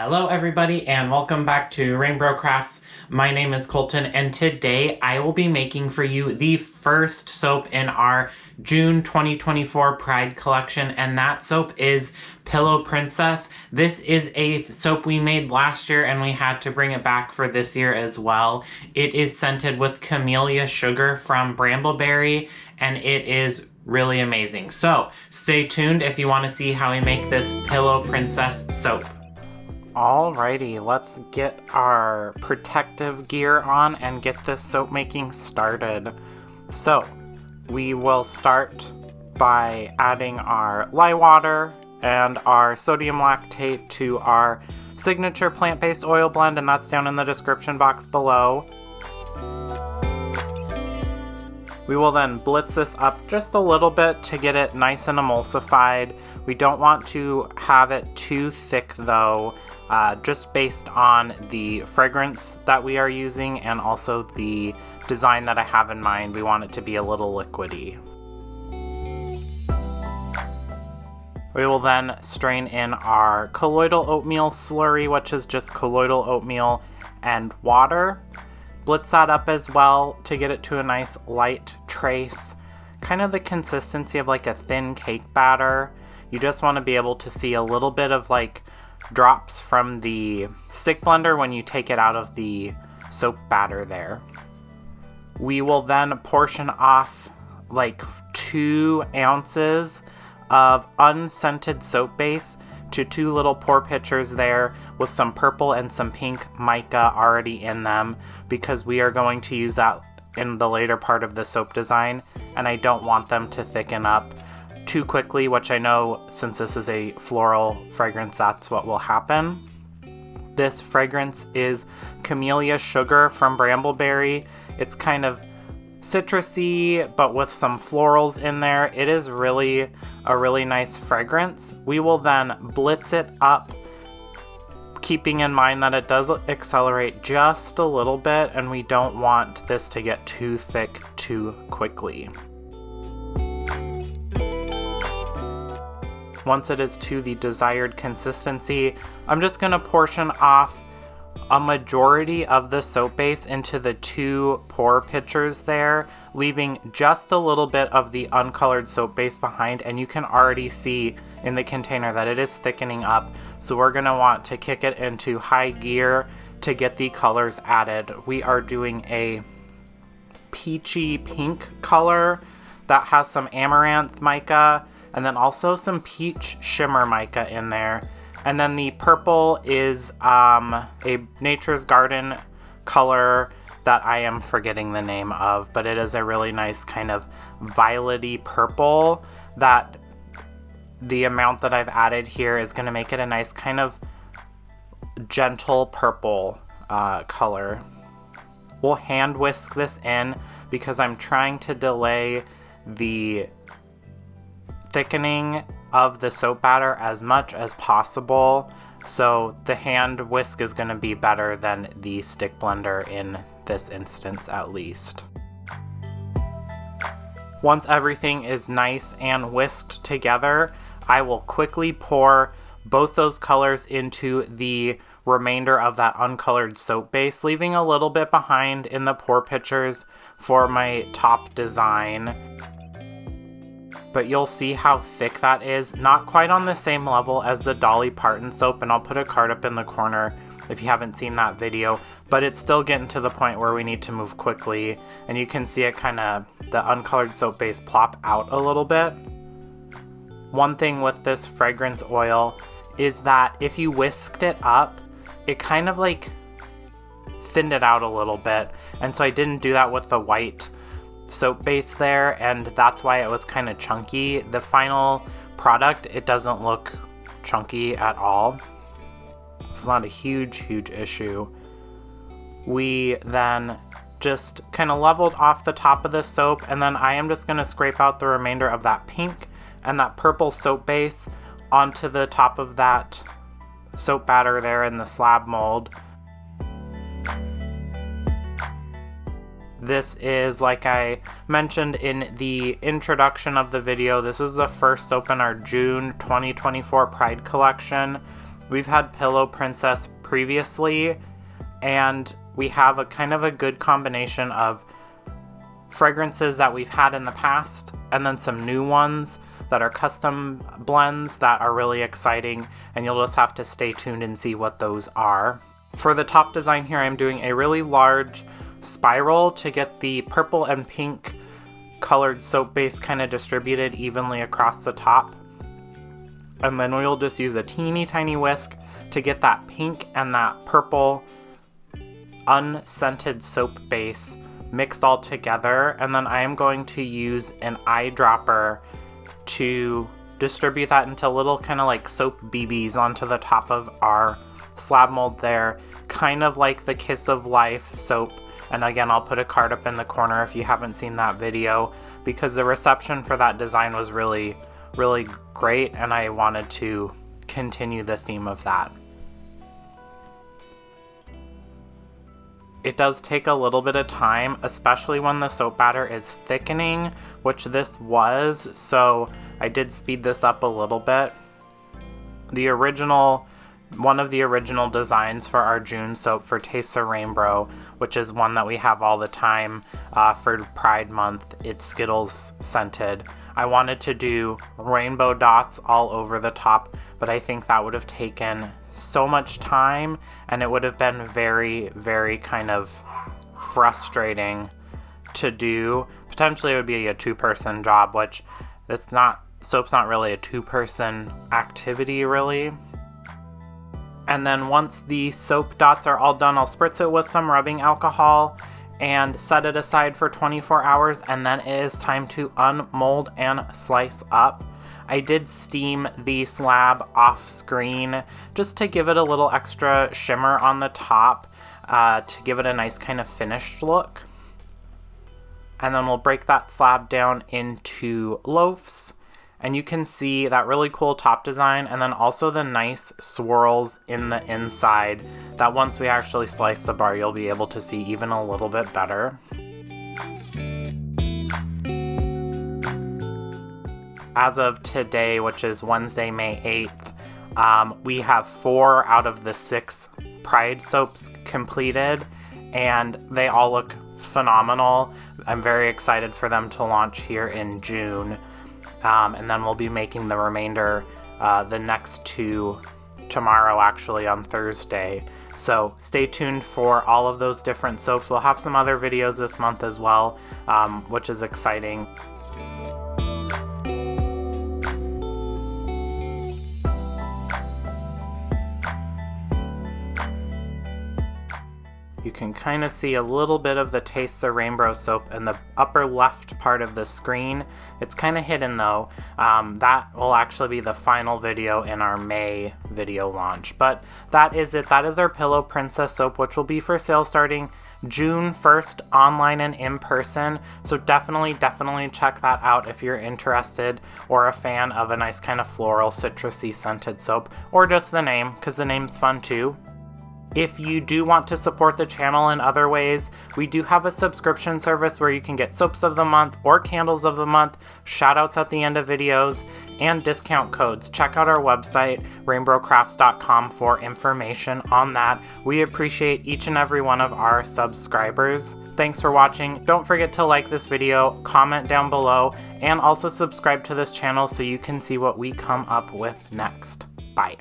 Hello everybody and welcome back to RainBro Crafts. My name is Colton and today I will be making for you the first soap in our June 2024 Pride collection, and that soap is Pillow Princess. This is a soap we made last year and we had to bring it back for this year as well. It is scented with camellia sugar from Brambleberry and it is really amazing. So stay tuned if you want to see how we make this Pillow Princess soap. Alrighty, let's get our protective gear on and get this soap making started. So, we will start by adding our lye water and our sodium lactate to our signature plant-based oil blend, and that's down in the description box below. We will then blitz this up just a little bit to get it nice and emulsified. We don't want to have it too thick though, just based on the fragrance that we are using and also the design that I have in mind. We want it to be a little liquidy. We will then strain in our colloidal oatmeal slurry, which is just colloidal oatmeal and water. Blitz that up as well to get it to a nice light trace, kind of the consistency of like a thin cake batter. You just want to be able to see a little bit of like drops from the stick blender when you take it out of the soap batter there. We will then portion off like 2 ounces of unscented soap base to 2 little pour pitchers there with some purple and some pink mica already in them, because we are going to use that in the later part of the soap design and I don't want them to thicken up too quickly, which I know since this is a floral fragrance, that's what will happen. This fragrance is camellia sugar from Brambleberry. It's kind of citrusy but with some florals in there. It is really a really nice fragrance. We will then blitz it up, keeping in mind that it does accelerate just a little bit and we don't want this to get too thick too quickly. Once it is to the desired consistency, I'm just going to portion off a majority of the soap base into the 2 pour pitchers there, leaving just a little bit of the uncolored soap base behind, and you can already see in the container that it is thickening up, so we're going to want to kick it into high gear to get the colors added. We are doing a peachy pink color that has some amaranth mica and then also some peach shimmer mica in there. And then the purple is a Nature's Garden color that I am forgetting the name of, but it is a really nice kind of violety purple that the amount that I've added here is going to make it a nice kind of gentle purple color. We'll hand whisk this in because I'm trying to delay the thickening of the soap batter as much as possible, so the hand whisk is going to be better than the stick blender in this instance at least. Once everything is nice and whisked together, I will quickly pour both those colors into the remainder of that uncolored soap base, leaving a little bit behind in the pour pitchers for my top design. But you'll see how thick that is. Not quite on the same level as the Dolly Parton soap, and I'll put a card up in the corner if you haven't seen that video, but it's still getting to the point where we need to move quickly, and you can see it kind of, the uncolored soap base plop out a little bit. One thing with this fragrance oil is that if you whisked it up, it kind of like thinned it out a little bit, and so I didn't do that with the white soap base there, and that's why it was kind of chunky. The final product, it doesn't look chunky at all, so it's not a huge issue. We then just kind of leveled off the top of the soap, and then I am just going to scrape out the remainder of that pink and that purple soap base onto the top of that soap batter there in the slab mold. This is, like I mentioned in the introduction of the video, this is the first soap in our June 2024 Pride collection. We've had Pillow Princess previously, and we have a kind of a good combination of fragrances that we've had in the past and then some new ones that are custom blends that are really exciting, and you'll just have to stay tuned and see what those are. For the top design here, I'm doing a really large spiral to get the purple and pink colored soap base kind of distributed evenly across the top. And then we'll just use a teeny tiny whisk to get that pink and that purple unscented soap base mixed all together. And then I am going to use an eyedropper to distribute that into little kind of like soap BBs onto the top of our slab mold there, kind of like the Kiss of Life soap. And again, I'll put a card up in the corner if you haven't seen that video, because the reception for that design was really, really great, and I wanted to continue the theme of that. It does take a little bit of time, especially when the soap batter is thickening, which this was, so I did speed this up a little bit. One of the original designs for our June soap for Taste of Rainbow, which is one that we have all the time for Pride Month, it's Skittles scented. I wanted to do rainbow dots all over the top, but I think that would have taken so much time, and it would have been very, very kind of frustrating to do. Potentially it would be a two-person job, which soap's not really a two-person activity really. And then once the soap dots are all done, I'll spritz it with some rubbing alcohol and set it aside for 24 hours, and then it is time to unmold and slice up. I did steam the slab off screen just to give it a little extra shimmer on the top, to give it a nice kind of finished look. And then we'll break that slab down into loaves. And you can see that really cool top design, and then also the nice swirls in the inside that once we actually slice the bar, you'll be able to see even a little bit better. As of today, which is Wednesday, May 8th, we have 4 out of the 6 Pride soaps completed, and they all look phenomenal. I'm very excited for them to launch here in June. And then we'll be making the remainder, the next 2 tomorrow, actually on Thursday. So stay tuned for all of those different soaps. We'll have some other videos this month as well, which is exciting. You can kind of see a little bit of the Taste the Rainbow soap in the upper left part of the screen. It's kind of hidden though. That will actually be the final video in our May video launch. But that is it. That is our Pillow Princess soap, which will be for sale starting June 1st, online and in person. So definitely check that out if you're interested or a fan of a nice kind of floral citrusy scented soap, or just the name, because the name's fun too. If you do want to support the channel in other ways, we do have a subscription service where you can get soaps of the month or candles of the month, shoutouts at the end of videos, and discount codes. Check out our website, rainbrocrafts.com, for information on that. We appreciate each and every one of our subscribers. Thanks for watching. Don't forget to like this video, comment down below, and also subscribe to this channel so you can see what we come up with next. Bye.